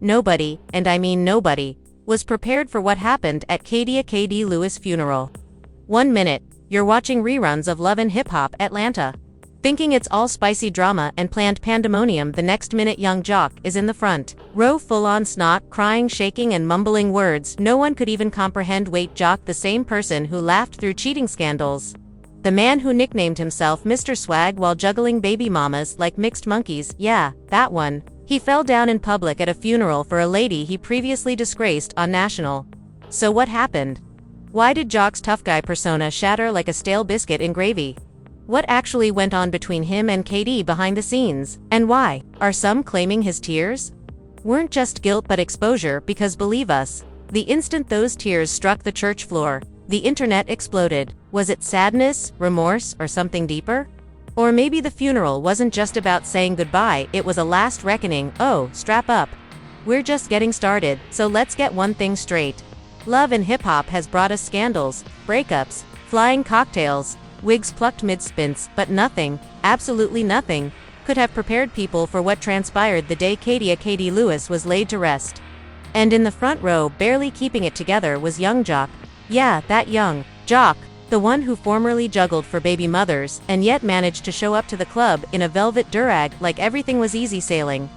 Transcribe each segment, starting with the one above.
Nobody, and I mean nobody, was prepared for what happened at Khadiyah KD Lewis' funeral. 1 minute, you're watching reruns of Love and Hip Hop Atlanta, thinking it's all spicy drama and planned pandemonium. The next minute Yung Joc is in the front row, full-on snot, crying, shaking and mumbling words no one could even comprehend. Wait, Joc, the same person who laughed through cheating scandals? The man who nicknamed himself Mr. Swag while juggling baby mamas like mixed monkeys? Yeah, that one. He fell down in public at a funeral for a lady he previously disgraced on national. So what happened? Why did Joc's tough guy persona shatter like a stale biscuit in gravy? What actually went on between him and KD behind the scenes? And why are some claiming his tears weren't just guilt but exposure? Because believe us, the instant those tears struck the church floor, the internet exploded. Was it sadness, remorse, or something deeper? Or maybe the funeral wasn't just about saying goodbye, it was a last reckoning. Oh, strap up. We're just getting started, so let's get one thing straight. Love and Hip Hop has brought us scandals, breakups, flying cocktails, wigs plucked mid-spins, but nothing, absolutely nothing, could have prepared people for what transpired the day Khadiyah KD Lewis was laid to rest. And in the front row, barely keeping it together, was Yung Joc. Yeah, that Yung Joc, the one who formerly juggled for baby mothers and yet managed to show up to the club in a velvet durag like everything was easy sailing.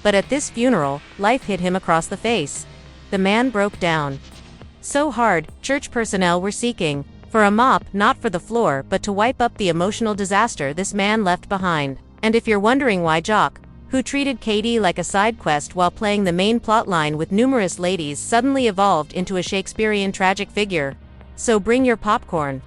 But at this funeral, life hit him across the face. The man broke down so hard, church personnel were seeking for a mop, not for the floor, but to wipe up the emotional disaster this man left behind. And if you're wondering why Joc, who treated KD like a side quest while playing the main plotline with numerous ladies, suddenly evolved into a Shakespearean tragic figure, so bring your popcorn.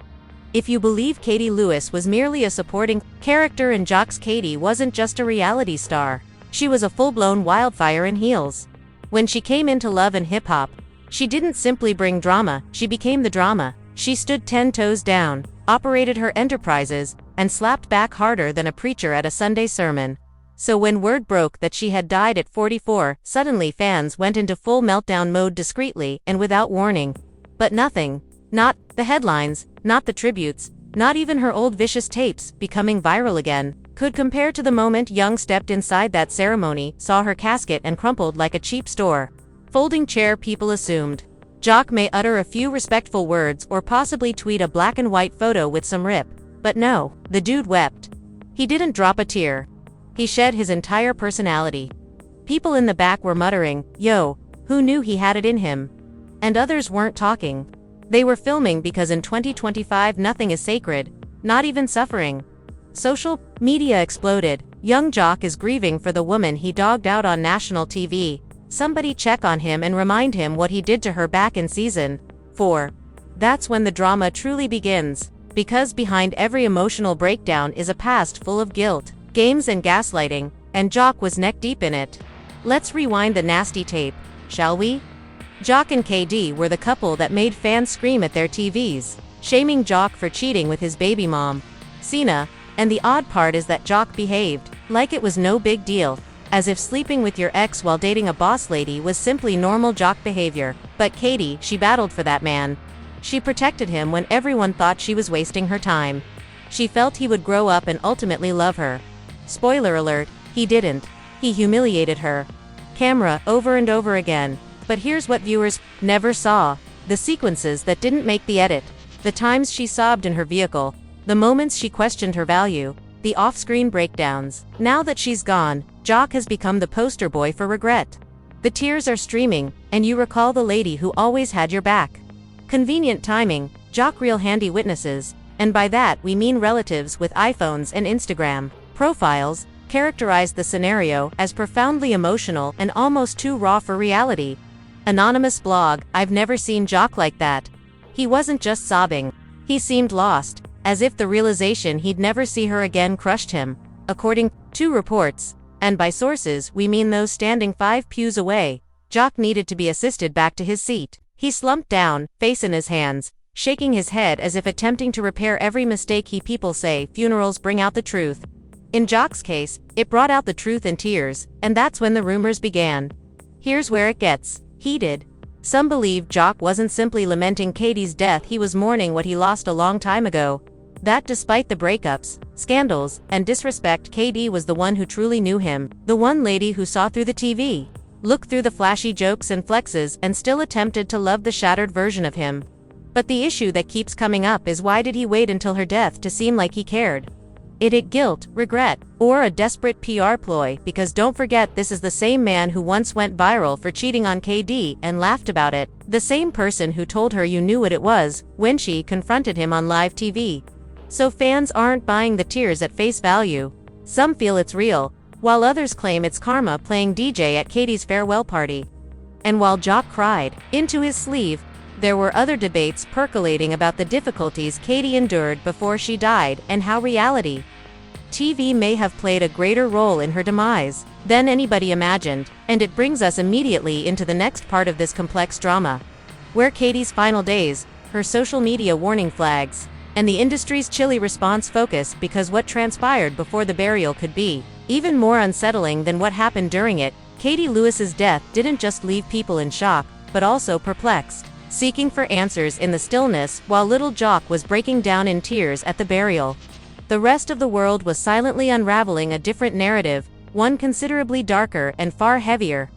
If you believe KD Lewis was merely a supporting character in Joc's, KD wasn't just a reality star. She was a full-blown wildfire in heels. When she came into Love and Hip Hop, she didn't simply bring drama, she became the drama. She stood 10 toes down, operated her enterprises, and slapped back harder than a preacher at a Sunday sermon. So when word broke that she had died at 44, suddenly fans went into full meltdown mode discreetly and without warning. But nothing, not the headlines, not the tributes, not even her old vicious tapes becoming viral again, could compare to the moment Yung stepped inside that ceremony, saw her casket and crumpled like a cheap store folding chair. People assumed Joc may utter a few respectful words or possibly tweet a black and white photo with some rip. But no, the dude wept. He didn't drop a tear. He shed his entire personality. People in the back were muttering, "Yo, who knew he had it in him?" And others weren't talking. They were filming because in 2025 nothing is sacred, not even suffering. Social media exploded. Yung Joc is grieving for the woman he dogged out on national TV. Somebody check on him and remind him what he did to her back in season 4. That's when the drama truly begins. Because behind every emotional breakdown is a past full of guilt, games and gaslighting, and Joc was neck deep in it. Let's rewind the nasty tape, shall we? Joc and KD were the couple that made fans scream at their TVs, shaming Joc for cheating with his baby mom, Cena, and the odd part is that Joc behaved like it was no big deal, as if sleeping with your ex while dating a boss lady was simply normal Joc behavior. But KD, she battled for that man. She protected him when everyone thought she was wasting her time. She felt he would grow up and ultimately love her. Spoiler alert, he didn't. He humiliated her. Camera, over and over again. But here's what viewers never saw. The sequences that didn't make the edit. The times she sobbed in her vehicle. The moments she questioned her value. The off-screen breakdowns. Now that she's gone, Joc has become the poster boy for regret. The tears are streaming, and you recall the lady who always had your back. Convenient timing, Joc real handy witnesses, and by that we mean relatives with iPhones and Instagram profiles, characterized the scenario as profoundly emotional and almost too raw for reality. Anonymous blog, I've never seen Joc like that. He wasn't just sobbing. He seemed lost, as if the realization he'd never see her again crushed him. According to reports, and by sources we mean those standing 5 pews away, Joc needed to be assisted back to his seat. He slumped down, face in his hands, shaking his head as if attempting to repair every mistake. People say funerals bring out the truth. In Joc's case, it brought out the truth in tears, and that's when the rumors began. Here's where it gets heated. Some believe Joc wasn't simply lamenting KD's death, he was mourning what he lost a long time ago. That despite the breakups, scandals, and disrespect, KD was the one who truly knew him, the one lady who saw through the TV. looked through the flashy jokes and flexes and still attempted to love the shattered version of him. But the issue that keeps coming up is, why did he wait until her death to seem like he cared? Is it guilt, regret, or a desperate PR ploy? Because don't forget, this is the same man who once went viral for cheating on KD and laughed about it, the same person who told her you knew what it was when she confronted him on live TV. So fans aren't buying the tears at face value. Some feel it's real, while others claim it's karma playing DJ at Katie's farewell party. And while Joc cried into his sleeve, there were other debates percolating about the difficulties Katie endured before she died and how reality TV may have played a greater role in her demise than anybody imagined. And it brings us immediately into the next part of this complex drama, where Katie's final days, her social media warning flags, and the industry's chilly response focus, because what transpired before the burial could be even more unsettling than what happened during it. Katie Lewis's death didn't just leave people in shock, but also perplexed, seeking for answers in the stillness. While little Joc was breaking down in tears at the burial, the rest of the world was silently unraveling a different narrative, one considerably darker and far heavier.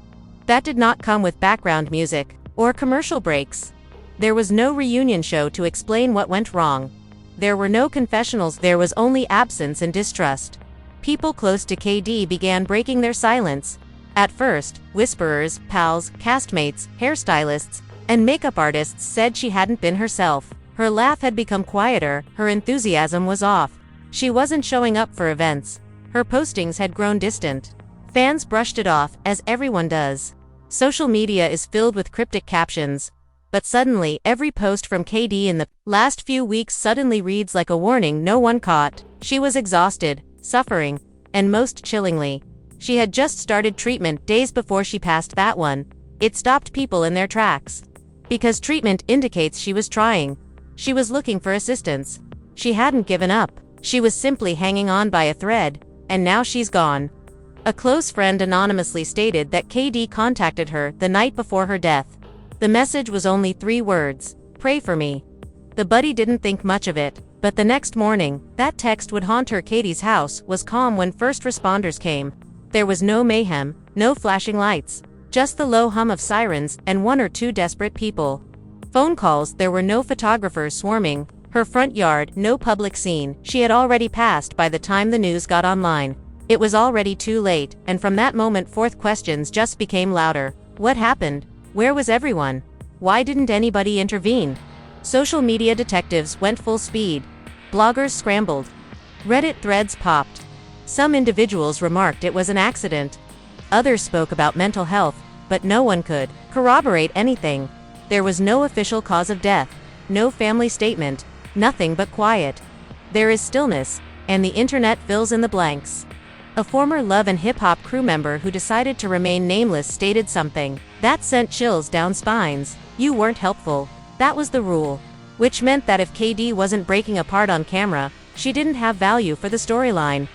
That did not come with background music or commercial breaks. There was no reunion show to explain what went wrong. There were no confessionals, there was only absence and distrust. People close to KD began breaking their silence. At first, whisperers, pals, castmates, hairstylists, and makeup artists said she hadn't been herself. Her laugh had become quieter, her enthusiasm was off. She wasn't showing up for events. Her postings had grown distant. Fans brushed it off, as everyone does. Social media is filled with cryptic captions. But suddenly, every post from KD in the last few weeks suddenly reads like a warning no one caught. She was exhausted, suffering, and most chillingly, she had just started treatment days before she passed. That one. It stopped people in their tracks. Because treatment indicates she was trying. She was looking for assistance. She hadn't given up. She was simply hanging on by a thread, and now she's gone. A close friend anonymously stated that KD contacted her the night before her death. The message was only 3 words: "Pray for me." The buddy didn't think much of it, but the next morning, that text would haunt her. Katie's house was calm when first responders came. There was no mayhem, no flashing lights, just the low hum of sirens and 1 or 2 desperate people. Phone calls, there were no photographers swarming. Her front yard, no public scene. She had already passed by the time the news got online. It was already too late, and from that moment forth questions just became louder. What happened? Where was everyone? Why didn't anybody intervene? Social media detectives went full speed. Bloggers scrambled. Reddit threads popped. Some individuals remarked it was an accident. Others spoke about mental health, but no one could corroborate anything. There was no official cause of death, no family statement, nothing but quiet. There is stillness, and the internet fills in the blanks. A former Love and Hip Hop crew member who decided to remain nameless stated something that sent chills down spines. "You weren't helpful. That was the rule." Which meant that if KD wasn't breaking apart on camera, she didn't have value for the storyline.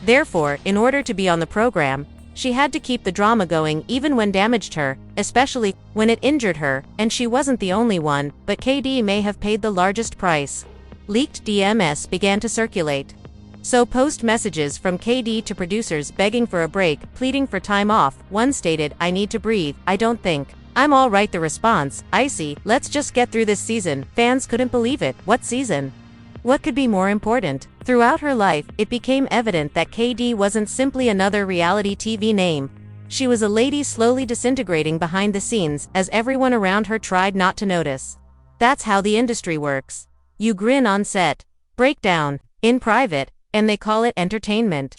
Therefore, in order to be on the program, she had to keep the drama going even when damaged her, especially when it injured her, and she wasn't the only one, but KD may have paid the largest price. Leaked DMs began to circulate. So post messages from KD to producers begging for a break, pleading for time off. One stated, "I need to breathe, I don't think I'm all right." The response, "Icy, let's just get through this season." Fans couldn't believe it. What season? What could be more important? Throughout her life, it became evident that KD wasn't simply another reality TV name. She was a lady slowly disintegrating behind the scenes as everyone around her tried not to notice. That's how the industry works. You grin on set, break down in private, and they call it entertainment.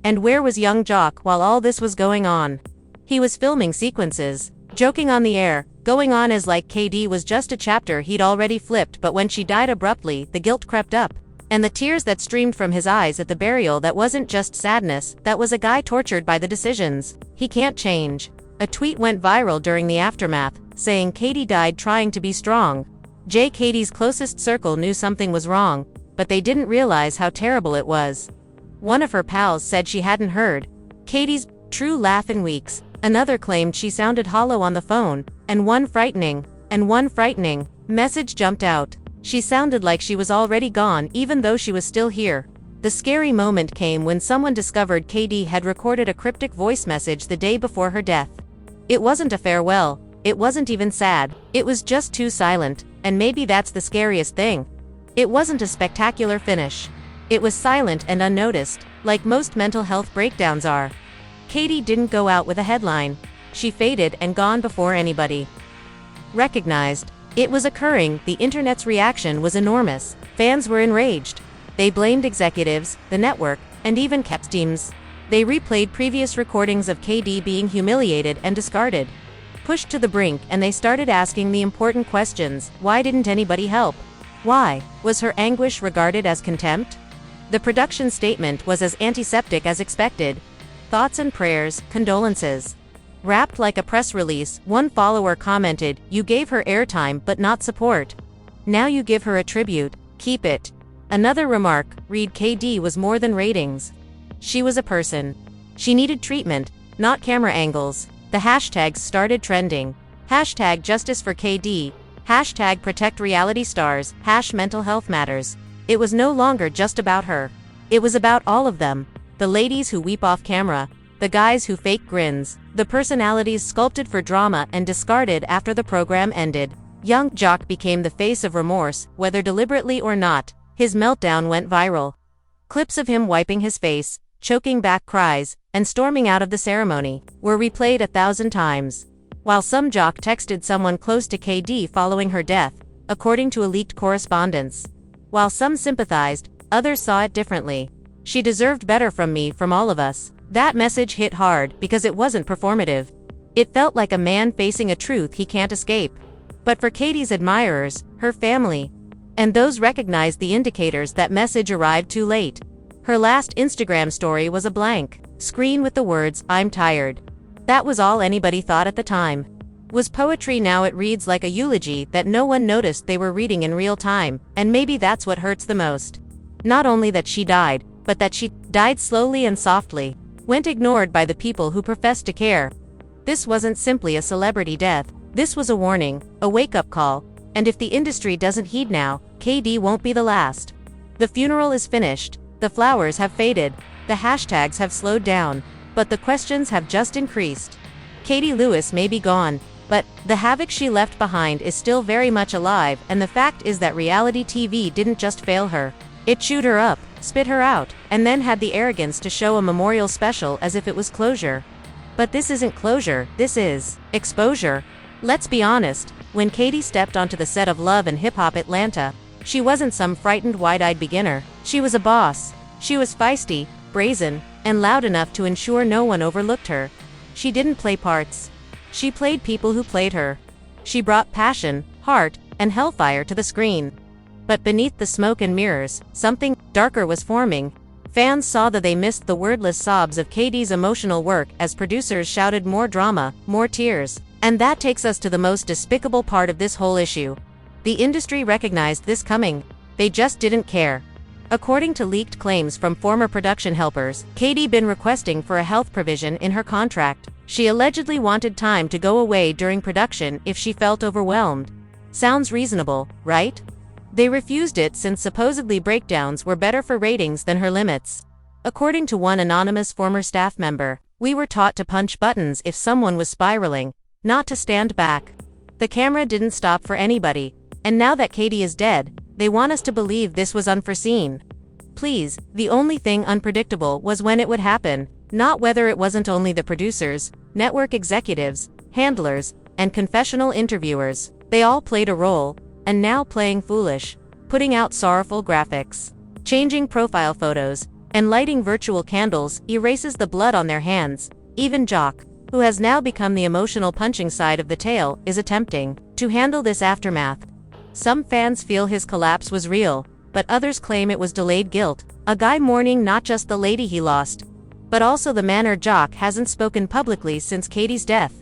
And where was Yung Joc while all this was going on? He was filming sequences, joking on the air, going on as like KD was just a chapter he'd already flipped. But when she died abruptly, the guilt crept up. And the tears that streamed from his eyes at the burial, that wasn't just sadness, that was a guy tortured by the decisions he can't change. A tweet went viral during the aftermath, saying Katie died trying to be strong. Katie's closest circle knew something was wrong, but they didn't realize how terrible it was. One of her pals said she hadn't heard Katie's true laugh in weeks. Another claimed she sounded hollow on the phone, and one frightening message jumped out. She sounded like she was already gone even though she was still here. The scary moment came when someone discovered KD had recorded a cryptic voice message the day before her death. It wasn't a farewell, it wasn't even sad, it was just too silent, and maybe that's the scariest thing. It wasn't a spectacular finish. It was silent and unnoticed, like most mental health breakdowns are. Khadiyah didn't go out with a headline. She faded and gone before anybody recognized it was occurring. The internet's reaction was enormous. Fans were enraged. They blamed executives, the network, and even kept teams. They replayed previous recordings of Khadiyah being humiliated and discarded. Pushed to the brink, and they started asking the important questions. Why didn't anybody help? Why? Was her anguish regarded as contempt? The production statement was as antiseptic as expected. Thoughts and prayers, condolences. Wrapped like a press release, one follower commented, "You gave her airtime but not support. Now you give her a tribute, keep it." Another remark, read, "Khadiyah was more than ratings. She was a person. She needed treatment, not camera angles." The hashtags started trending. Hashtag justice for Khadiyah. Hashtag protect reality stars. Hash mental health matters. It was no longer just about her. It was about all of them. The ladies who weep off camera. The guys who fake grins. The personalities sculpted for drama and discarded after the program ended. Yung Joc became the face of remorse, whether deliberately or not. His meltdown went viral. Clips of him wiping his face, choking back cries, and storming out of the ceremony were replayed 1,000 times. While some Joc texted someone close to Khadiyah following her death, according to a leaked correspondence. While some sympathized, others saw it differently. "She deserved better from me, from all of us." That message hit hard because it wasn't performative. It felt like a man facing a truth he can't escape. But for Khadiyah's admirers, her family, and those recognized the indicators, that message arrived too late. Her last Instagram story was a blank screen with the words, "I'm tired." That was all anybody thought at the time. Was poetry. Now it reads like a eulogy that no one noticed they were reading in real time, and maybe that's what hurts the most. Not only that she died, but that she died slowly and softly, went ignored by the people who professed to care. This wasn't simply a celebrity death. This was a warning, a wake-up call, and if the industry doesn't heed now, Khadiyah won't be the last. The funeral is finished, the flowers have faded, the hashtags have slowed down, but the questions have just increased. Khadiyah Lewis may be gone, but the havoc she left behind is still very much alive, and the fact is that reality TV didn't just fail her. It chewed her up, spit her out, and then had the arrogance to show a memorial special as if it was closure. But this isn't closure, this is exposure. Let's be honest, when Khadiyah stepped onto the set of Love and Hip Hop Atlanta, she wasn't some frightened wide-eyed beginner. She was a boss. She was feisty, brazen, and loud enough to ensure no one overlooked her. She didn't play parts. She played people who played her. She brought passion, heart, and hellfire to the screen. But beneath the smoke and mirrors, something darker was forming. Fans saw that they missed the wordless sobs of Khadiyah's emotional work as producers shouted more drama, more tears. And that takes us to the most despicable part of this whole issue. The industry recognized this coming. They just didn't care. According to leaked claims from former production helpers, Khadiyah been requesting for a health provision in her contract. She allegedly wanted time to go away during production if she felt overwhelmed. Sounds reasonable, right? They refused it since supposedly breakdowns were better for ratings than her limits. According to one anonymous former staff member, "We were taught to punch buttons if someone was spiraling, not to stand back. The camera didn't stop for anybody, and now that Khadiyah is dead, they want us to believe this was unforeseen." Please, the only thing unpredictable was when it would happen, not whether. It wasn't only the producers, network executives, handlers, and confessional interviewers. They all played a role, and now playing foolish, putting out sorrowful graphics, changing profile photos, and lighting virtual candles erases the blood on their hands. Even Joc, who has now become the emotional punching side of the tale, is attempting to handle this aftermath. Some fans feel his collapse was real, but others claim it was delayed guilt, a guy mourning not just the lady he lost, but also the manner Joc hasn't spoken publicly since Khadiyah's death.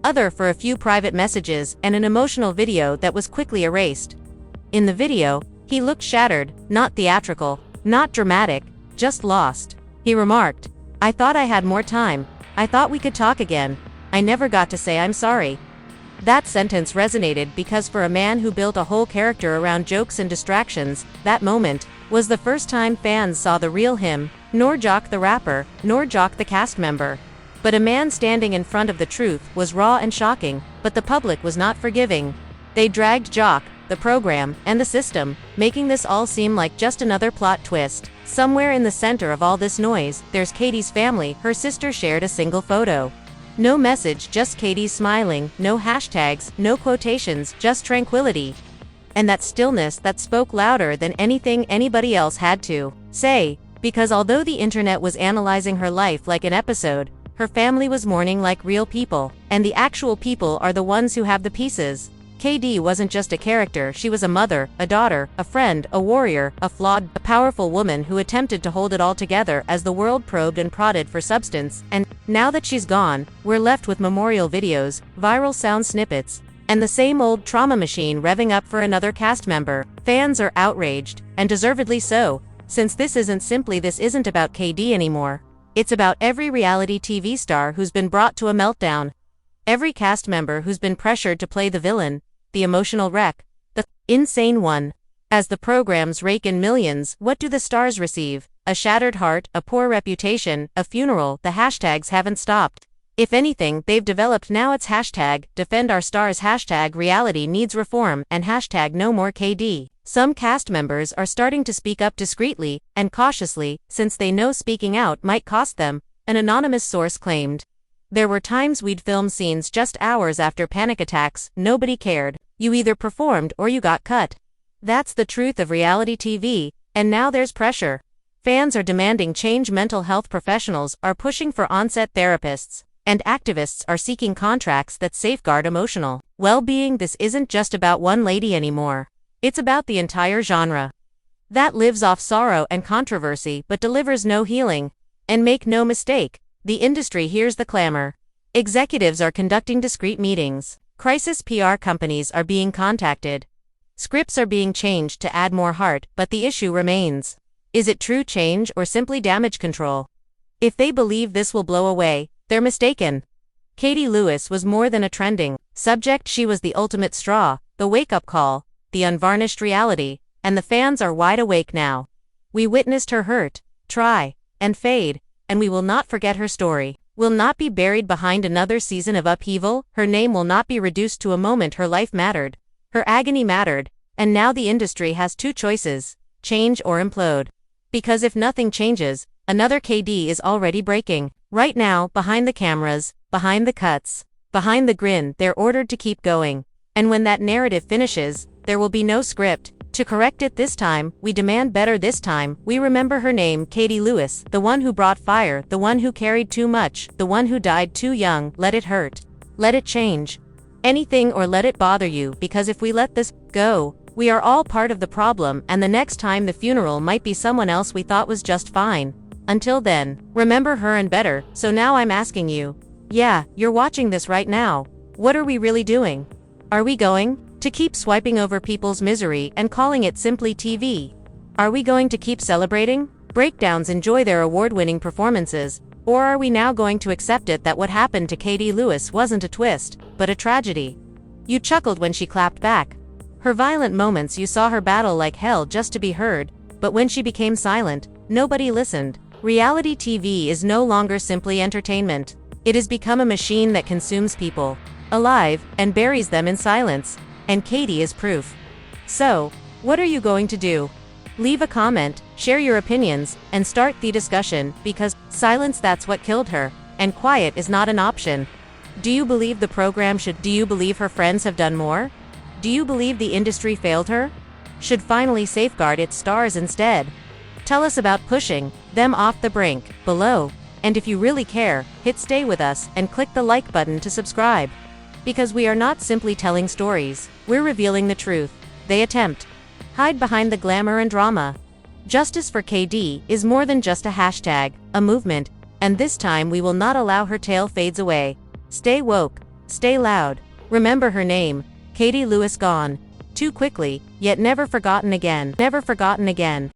Other for a few private messages and an emotional video that was quickly erased. In the video, he looked shattered, not theatrical, not dramatic, just lost. He remarked, "I thought I had more time. I thought we could talk again. I never got to say I'm sorry." That sentence resonated because for a man who built a whole character around jokes and distractions, that moment was the first time fans saw the real him, nor Joc the rapper, nor Joc the cast member. But a man standing in front of the truth was raw and shocking, but the public was not forgiving. They dragged Joc, the program, and the system, making this all seem like just another plot twist. Somewhere in the center of all this noise, there's Katie's family. Her sister shared a single photo. No message, just Katie smiling, no hashtags, no quotations, just tranquility. And that stillness that spoke louder than anything anybody else had to say, because although the internet was analyzing her life like an episode, her family was mourning like real people, and the actual people are the ones who have the pieces. KD wasn't just a character, she was a mother, a daughter, a friend, a warrior, a flawed, a powerful woman who attempted to hold it all together as the world probed and prodded for substance. And now that she's gone, we're left with memorial videos, viral sound snippets, and the same old trauma machine revving up for another cast member. Fans are outraged, and deservedly so, since this isn't about KD anymore. It's about every reality TV star who's been brought to a meltdown. Every cast member who's been pressured to play the villain, the emotional wreck, the insane one. As the programs rake in millions, what do the stars receive? A shattered heart, a poor reputation, a funeral. The hashtags haven't stopped. If anything, they've developed. Now it's hashtag defend our stars, hashtag reality needs reform, and hashtag no more KD. Some cast members are starting to speak up discreetly and cautiously, since they know speaking out might cost them, an anonymous source claimed. There were times we'd film scenes just hours after panic attacks, nobody cared. You either performed or you got cut. That's the truth of reality TV, and now there's pressure. Fans are demanding change, mental health professionals are pushing for on-set therapists, and activists are seeking contracts that safeguard emotional well-being. This isn't just about one lady anymore. It's about the entire genre that lives off sorrow and controversy but delivers no healing. And make no mistake, the industry hears the clamor. Executives are conducting discreet meetings. Crisis PR companies are being contacted. Scripts are being changed to add more heart, but the issue remains. Is it true change or simply damage control? If they believe this will blow away, they're mistaken. Katie Lewis was more than a trending subject. She was the ultimate straw, the wake-up call, the unvarnished reality, and the fans are wide awake now. We witnessed her hurt, try, and fade, and we will not forget her story. Will not be buried behind another season of upheaval. Her name will not be reduced to a moment. Her life mattered. Her agony mattered, and now the industry has two choices: change or implode. Because if nothing changes, another KD is already breaking. Right now, behind the cameras, behind the cuts, behind the grin, they're ordered to keep going. And when that narrative finishes, there will be no script to correct it. This time, we demand better. This time, we remember her name, Katie Lewis, the one who brought fire, the one who carried too much, the one who died too young. Let it hurt. Let it change anything, or let it bother you, because if we let this go, we are all part of the problem, and the next time the funeral might be someone else we thought was just fine. Until then, remember her and better. So now I'm asking you, yeah, you're watching this right now, what are we really doing? Are we going to keep swiping over people's misery and calling it simply TV? Are we going to keep celebrating breakdowns, enjoy their award-winning performances, or are we now going to accept it that what happened to Katie Lewis wasn't a twist, but a tragedy? You chuckled when she clapped back. Her violent moments, you saw her battle like hell just to be heard, but when she became silent, nobody listened. Reality TV is no longer simply entertainment. It has become a machine that consumes people alive and buries them in silence. And Katie is proof. So, what are you going to do? Leave a comment, share your opinions, and start the discussion, because silence, that's what killed her, and quiet is not an option. Do you believe the program should? Do you believe her friends have done more? Do you believe the industry failed her? Should finally safeguard its stars instead? Tell us about pushing them off the brink below. And if you really care, hit stay with us and click the like button to subscribe. Because we are not simply telling stories, we're revealing the truth. They attempt hide behind the glamour and drama. Justice for KD is more than just a hashtag, a movement, and this time we will not allow her tale fades away. Stay woke, stay loud. Remember her name, Katie Lewis, gone too quickly, yet never forgotten again. Never forgotten again.